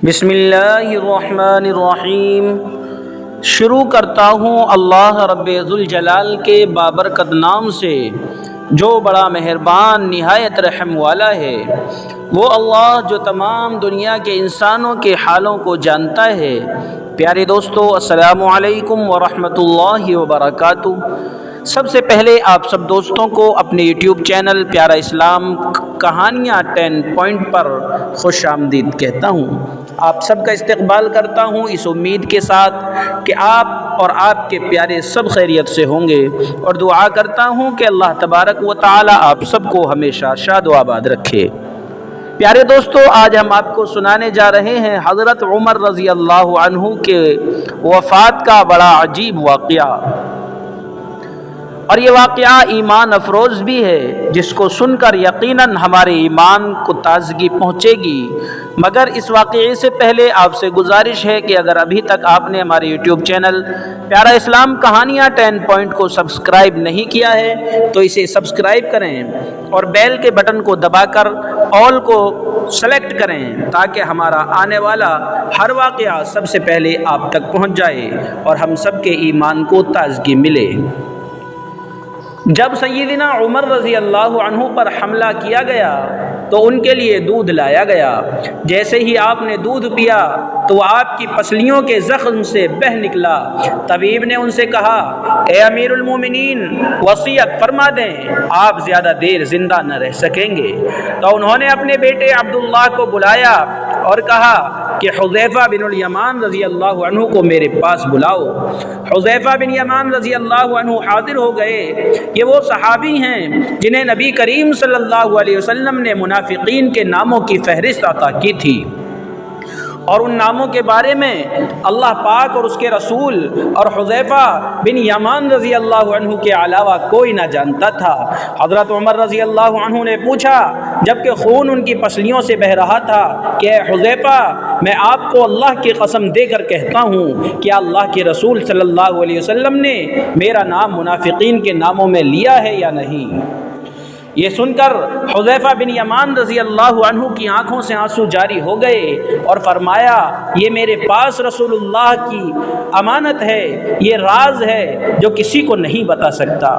بسم اللہ الرحمن الرحیم۔ شروع کرتا ہوں اللہ رب ذوالجلال کے بابرکت نام سے جو بڑا مہربان نہایت رحم والا ہے۔ وہ اللہ جو تمام دنیا کے انسانوں کے حالوں کو جانتا ہے۔ پیارے دوستو، السلام علیکم ورحمۃ اللہ وبرکاتہ۔ سب سے پہلے آپ سب دوستوں کو اپنے یوٹیوب چینل پیارا اسلام کہانیاں 10 پوائنٹ پر خوش آمدید کہتا ہوں۔ آپ سب کا استقبال کرتا ہوں اس امید کے ساتھ کہ آپ اور آپ کے پیارے سب خیریت سے ہوں گے، اور دعا کرتا ہوں کہ اللہ تبارک و تعالی آپ سب کو ہمیشہ شاد و آباد رکھے۔ پیارے دوستو، آج ہم آپ کو سنانے جا رہے ہیں حضرت عمر رضی اللہ عنہ کے وفات کا بڑا عجیب واقعہ، اور یہ واقعہ ایمان افروز بھی ہے، جس کو سن کر یقیناً ہمارے ایمان کو تازگی پہنچے گی۔ مگر اس واقعے سے پہلے آپ سے گزارش ہے کہ اگر ابھی تک آپ نے ہمارے یوٹیوب چینل پیارا اسلام کہانیاں 10 پوائنٹ کو سبسکرائب نہیں کیا ہے تو اسے سبسکرائب کریں اور بیل کے بٹن کو دبا کر آل کو سلیکٹ کریں تاکہ ہمارا آنے والا ہر واقعہ سب سے پہلے آپ تک پہنچ جائے اور ہم سب کے ایمان کو تازگی ملے۔ جب سیدنا عمر رضی اللہ عنہ پر حملہ کیا گیا تو ان کے لیے دودھ لایا گیا۔ جیسے ہی آپ نے دودھ پیا تو وہ آپ کی پسلیوں کے زخم سے بہہ نکلا۔ طبیب نے ان سے کہا، اے امیر المومنین، وصیت فرما دیں، آپ زیادہ دیر زندہ نہ رہ سکیں گے۔ تو انہوں نے اپنے بیٹے عبداللہ کو بلایا اور کہا کہ حذیفہ بن الیمان رضی اللہ عنہ کو میرے پاس بلاؤ۔ حذیفہ بن یمان رضی اللہ عنہ حاضر ہو گئے۔ یہ وہ صحابی ہیں جنہیں نبی کریم صلی اللہ علیہ وسلم نے منافقین کے ناموں کی فہرست عطا کی تھی، اور ان ناموں کے بارے میں اللہ پاک اور اس کے رسول اور حذیفہ بن یمان رضی اللہ عنہ کے علاوہ کوئی نہ جانتا تھا۔ حضرت عمر رضی اللہ عنہ نے پوچھا جبکہ خون ان کی پسلیوں سے بہہ رہا تھا کہ اے حذیفہ، میں آپ کو اللہ کی قسم دے کر کہتا ہوں کہ اللہ کے رسول صلی اللہ علیہ وسلم نے میرا نام منافقین کے ناموں میں لیا ہے یا نہیں؟ یہ سن کر حذیفہ بن یمان رضی اللہ عنہ کی آنکھوں سے آنسو جاری ہو گئے اور فرمایا، یہ میرے پاس رسول اللہ کی امانت ہے، یہ راز ہے جو کسی کو نہیں بتا سکتا۔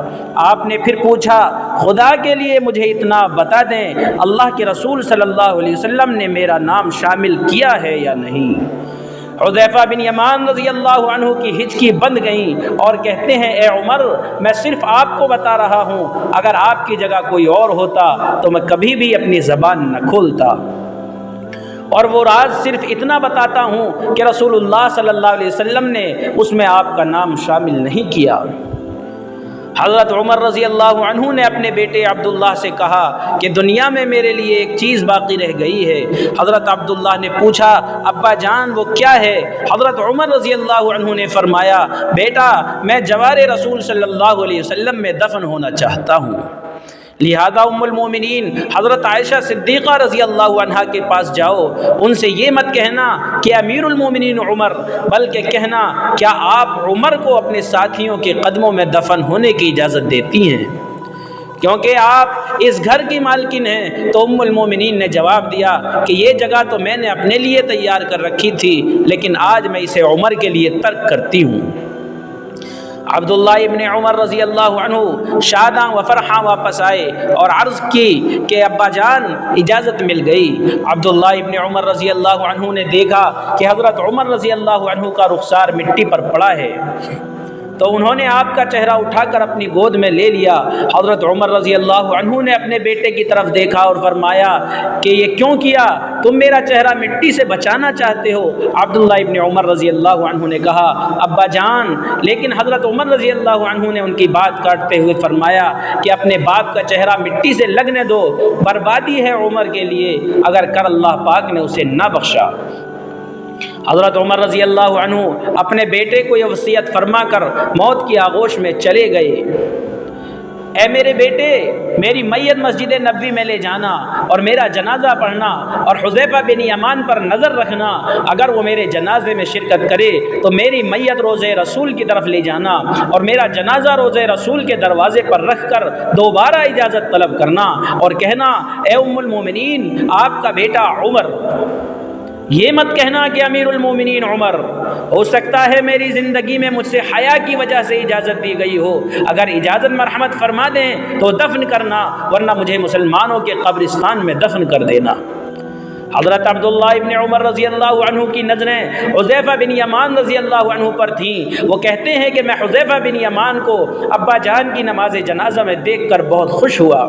آپ نے پھر پوچھا، خدا کے لیے مجھے اتنا بتا دیں، اللہ کے رسول صلی اللہ علیہ وسلم نے میرا نام شامل کیا ہے یا نہیں؟ حذیفہ بن یمان رضی اللہ عنہ کی ہچکی بند گئیں اور کہتے ہیں، اے عمر، میں صرف آپ کو بتا رہا ہوں، اگر آپ کی جگہ کوئی اور ہوتا تو میں کبھی بھی اپنی زبان نہ کھولتا، اور وہ راز صرف اتنا بتاتا ہوں کہ رسول اللہ صلی اللہ علیہ وسلم نے اس میں آپ کا نام شامل نہیں کیا۔ حضرت عمر رضی اللہ عنہ نے اپنے بیٹے عبداللہ سے کہا کہ دنیا میں میرے لیے ایک چیز باقی رہ گئی ہے۔ حضرت عبداللہ نے پوچھا، ابا جان وہ کیا ہے؟ حضرت عمر رضی اللہ عنہ نے فرمایا، بیٹا، میں جوار رسول صلی اللہ علیہ وسلم میں دفن ہونا چاہتا ہوں۔ لہذا ام المومنین حضرت عائشہ صدیقہ رضی اللہ عنہا کے پاس جاؤ، ان سے یہ مت کہنا کہ امیر المومنین عمر، بلکہ کہنا، کیا آپ عمر کو اپنے ساتھیوں کے قدموں میں دفن ہونے کی اجازت دیتی ہیں؟ کیونکہ آپ اس گھر کی مالکن ہیں۔ تو ام المومنین نے جواب دیا کہ یہ جگہ تو میں نے اپنے لیے تیار کر رکھی تھی، لیکن آج میں اسے عمر کے لیے ترک کرتی ہوں۔ عبداللہ ابن عمر رضی اللہ عنہ شاداں و فرحاں واپس آئے اور عرض کی کہ ابا جان، اجازت مل گئی۔ عبداللہ ابن عمر رضی اللہ عنہ نے دیکھا کہ حضرت عمر رضی اللہ عنہ کا رخسار مٹی پر پڑا ہے، تو انہوں نے آپ کا چہرہ اٹھا کر اپنی گود میں لے لیا۔ حضرت عمر رضی اللہ عنہ نے اپنے بیٹے کی طرف دیکھا اور فرمایا کہ یہ کیوں کیا؟ تم میرا چہرہ مٹی سے بچانا چاہتے ہو؟ عبداللہ ابن عمر رضی اللہ عنہ نے کہا، ابا جان، لیکن حضرت عمر رضی اللہ عنہ نے ان کی بات کاٹتے ہوئے فرمایا کہ اپنے باپ کا چہرہ مٹی سے لگنے دو، بربادی ہے عمر کے لیے اگر کل اللہ پاک نے اسے نہ بخشا۔ حضرت عمر رضی اللہ عنہ اپنے بیٹے کو یہ وصیت فرما کر موت کی آغوش میں چلے گئے، اے میرے بیٹے، میری میت مسجد نبوی میں لے جانا اور میرا جنازہ پڑھنا، اور حذیفہ بن یمان پر نظر رکھنا، اگر وہ میرے جنازے میں شرکت کرے تو میری میت روضہ رسول کی طرف لے جانا اور میرا جنازہ روضہ رسول کے دروازے پر رکھ کر دوبارہ اجازت طلب کرنا اور کہنا، اے ام المومنین، آپ کا بیٹا عمر یہ مت کہنا کہ امیر المومنین عمر، ہو سکتا ہے میری زندگی میں مجھ سے حیا کی وجہ سے اجازت دی گئی ہو، اگر اجازت مرحمت فرما دیں تو دفن کرنا، ورنہ مجھے مسلمانوں کے قبرستان میں دفن کر دینا۔ حضرت عبداللہ ابن عمر رضی اللہ عنہ کی نظریں حذیفہ بن یمان رضی اللہ عنہ پر تھیں۔ وہ کہتے ہیں کہ میں حذیفہ بن یمان کو ابا جان کی نماز جنازہ میں دیکھ کر بہت خوش ہوا،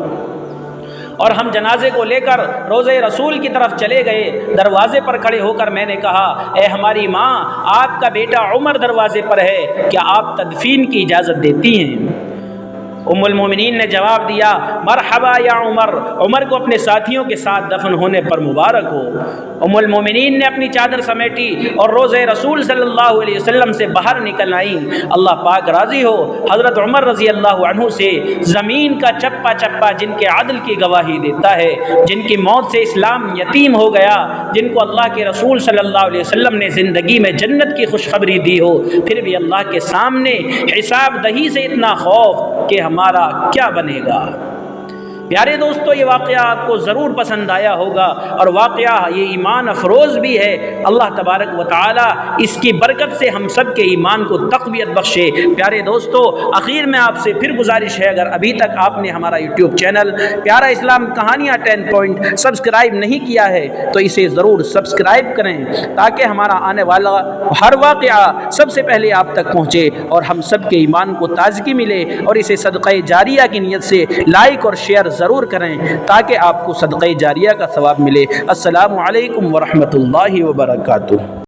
اور ہم جنازے کو لے کر روضہ رسول کی طرف چلے گئے۔ دروازے پر کھڑے ہو کر میں نے کہا، اے ہماری ماں، آپ کا بیٹا عمر دروازے پر ہے، کیا آپ تدفین کی اجازت دیتی ہیں؟ ام المومنین نے جواب دیا، مرحبا یا عمر، عمر کو اپنے ساتھیوں کے ساتھ دفن ہونے پر مبارک ہو۔ ام المومنین نے اپنی چادر سمیٹی اور روضہ رسول صلی اللہ علیہ وسلم سے باہر نکل آئیں۔ اللہ پاک راضی ہو حضرت عمر رضی اللہ عنہ سے، زمین کا چپا چپا جن کے عدل کی گواہی دیتا ہے، جن کی موت سے اسلام یتیم ہو گیا، جن کو اللہ کے رسول صلی اللہ علیہ وسلم نے زندگی میں جنت کی خوشخبری دی ہو، پھر بھی اللہ کے سامنے حساب دہی سے اتنا خوف کہ ہمارا کیا بنے گا۔ پیارے دوستو، یہ واقعہ آپ کو ضرور پسند آیا ہوگا، اور واقعہ یہ ایمان افروز بھی ہے۔ اللہ تبارک و تعالی اس کی برکت سے ہم سب کے ایمان کو تقویت بخشے۔ پیارے دوستو، اخیر میں آپ سے پھر گزارش ہے، اگر ابھی تک آپ نے ہمارا یوٹیوب چینل پیارا اسلام کہانیاں 10 پوائنٹ سبسکرائب نہیں کیا ہے تو اسے ضرور سبسکرائب کریں، تاکہ ہمارا آنے والا ہر واقعہ سب سے پہلے آپ تک پہنچے اور ہم سب کے ایمان کو تازگی ملے، اور اسے صدقہ جاریہ کی نیت سے لائک اور شیئر ضرور کریں تاکہ آپ کو صدقہ جاریہ کا ثواب ملے۔ السلام علیکم ورحمۃ اللہ وبرکاتہ۔